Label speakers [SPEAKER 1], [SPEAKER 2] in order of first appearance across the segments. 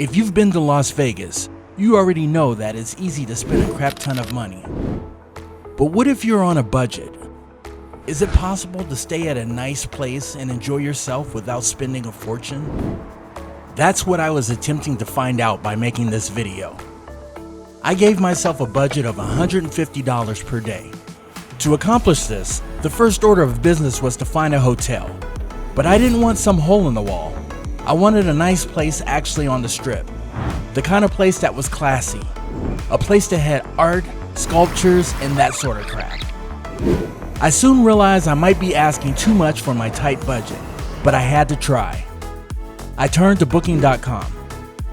[SPEAKER 1] If you've been to Las Vegas, you already know that it's easy to spend a crap ton of money. But what if you're on a budget? Is it possible to stay at a nice place and enjoy yourself without spending a fortune? That's what I was attempting to find out by making this video. I gave myself a budget of $150 per day. To accomplish this, the first order of business was to find a hotel. But I didn't want some hole in the wall. I wanted a nice place actually on the strip. The kind of place that was classy. A place that had art, sculptures, and that sort of crap. I soon realized I might be asking too much for my tight budget, but I had to try. I turned to Booking.com.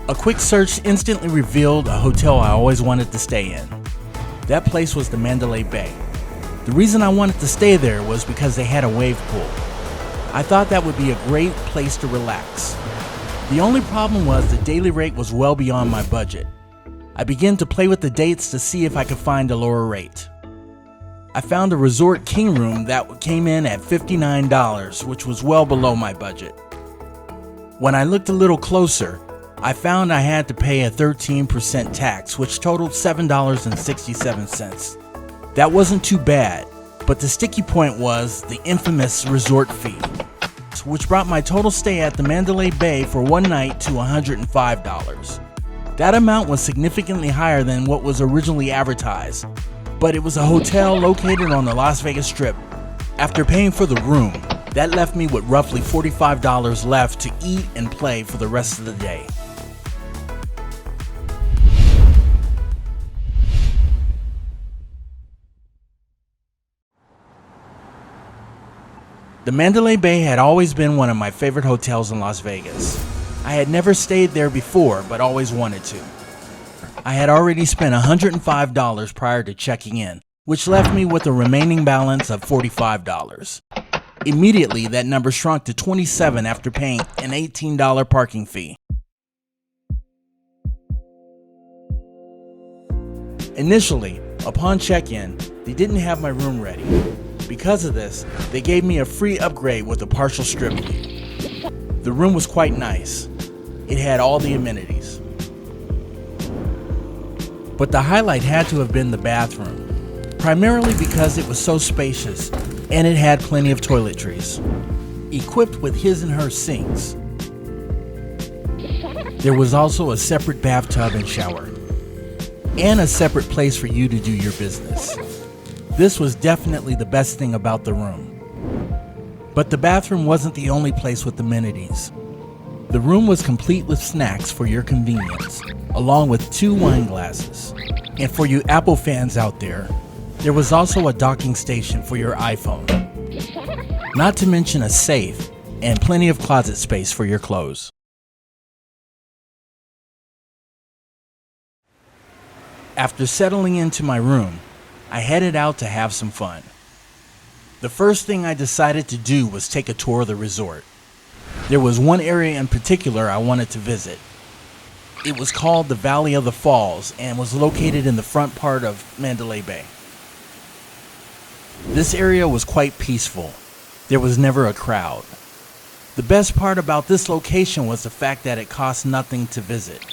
[SPEAKER 1] A quick search instantly revealed a hotel I always wanted to stay in. That place was the Mandalay Bay. The reason I wanted to stay there was because they had a wave pool. I thought that would be a great place to relax. The only problem was the daily rate was well beyond my budget. I began to play with the dates to see if I could find a lower rate. I found a resort king room that came in at $59, which was well below my budget. When I looked a little closer, I found I had to pay a 13% tax, which totaled $7.67. That wasn't too bad, but the sticky point was the infamous resort fee, which brought my total stay at the Mandalay Bay for one night to $105. That amount was significantly higher than what was originally advertised, but it was a hotel located on the Las Vegas Strip. After paying for the room, that left me with roughly $45 left to eat and play for the rest of the day. The Mandalay Bay had always been one of my favorite hotels in Las Vegas. I had never stayed there before, but always wanted to. I had already spent $105 prior to checking in, which left me with a remaining balance of $45. Immediately, that number shrunk to $27 after paying an $18 parking fee. Initially, upon check-in, they didn't have my room ready. Because of this, they gave me a free upgrade with a partial strip view. The room was quite nice. It had all the amenities. But the highlight had to have been the bathroom, primarily because it was so spacious and it had plenty of toiletries, equipped with his and her sinks. There was also a separate bathtub and shower, and a separate place for you to do your business. This was definitely the best thing about the room. But the bathroom wasn't the only place with amenities. The room was complete with snacks for your convenience, along with 2 wine glasses. And for you Apple fans out there, there was also a docking station for your iPhone. Not to mention a safe and plenty of closet space for your clothes. After settling into my room, I headed out to have some fun. The first thing I decided to do was take a tour of the resort. There was one area in particular I wanted to visit. It was called the Valley of the Falls and was located in the front part of Mandalay Bay. This area was quite peaceful. There was never a crowd. The best part about this location was the fact that it cost nothing to visit.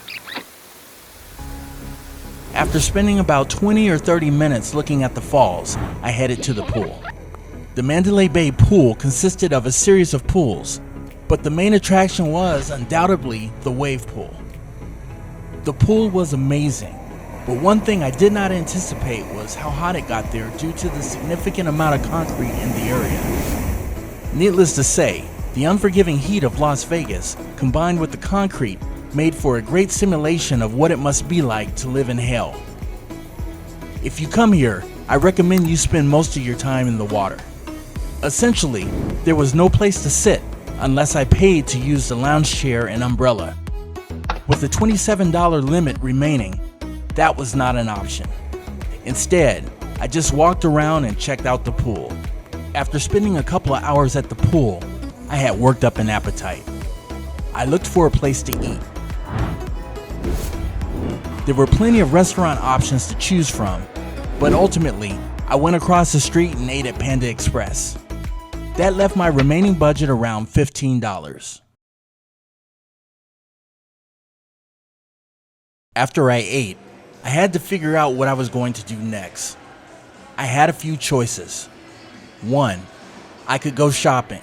[SPEAKER 1] After spending about 20 or 30 minutes looking at the falls, I headed to the pool. The Mandalay Bay pool consisted of a series of pools, but the main attraction was undoubtedly the wave pool. The pool was amazing, but one thing I did not anticipate was how hot it got there due to the significant amount of concrete in the area. Needless to say, the unforgiving heat of Las Vegas, combined with the concrete, made for a great simulation of what it must be like to live in hell. If you come here, I recommend you spend most of your time in the water. Essentially, there was no place to sit unless I paid to use the lounge chair and umbrella. With the $27 limit remaining, that was not an option. Instead, I just walked around and checked out the pool. After spending a couple of hours at the pool, I had worked up an appetite. I looked for a place to eat. There were plenty of restaurant options to choose from, but ultimately, I went across the street and ate at Panda Express. That left my remaining budget around $15. After I ate, I had to figure out what I was going to do next. I had a few choices. 1, I could go shopping.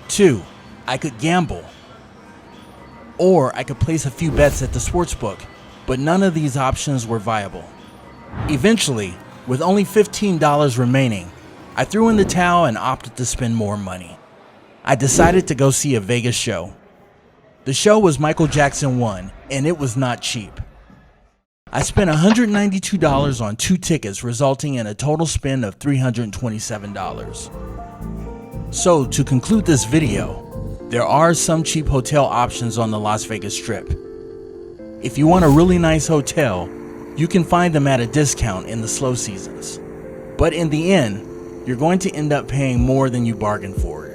[SPEAKER 1] 2, I could gamble. Or I could place a few bets at the sportsbook, but none of these options were viable. Eventually, with only $15 remaining, I threw in the towel and opted to spend more money. I decided to go see a Vegas show. The show was Michael Jackson 1, and it was not cheap. I spent $192 on 2 tickets, resulting in a total spend of $327. So, to conclude this video, there are some cheap hotel options on the Las Vegas Strip. If you want a really nice hotel, you can find them at a discount in the slow seasons. But in the end, you're going to end up paying more than you bargained for.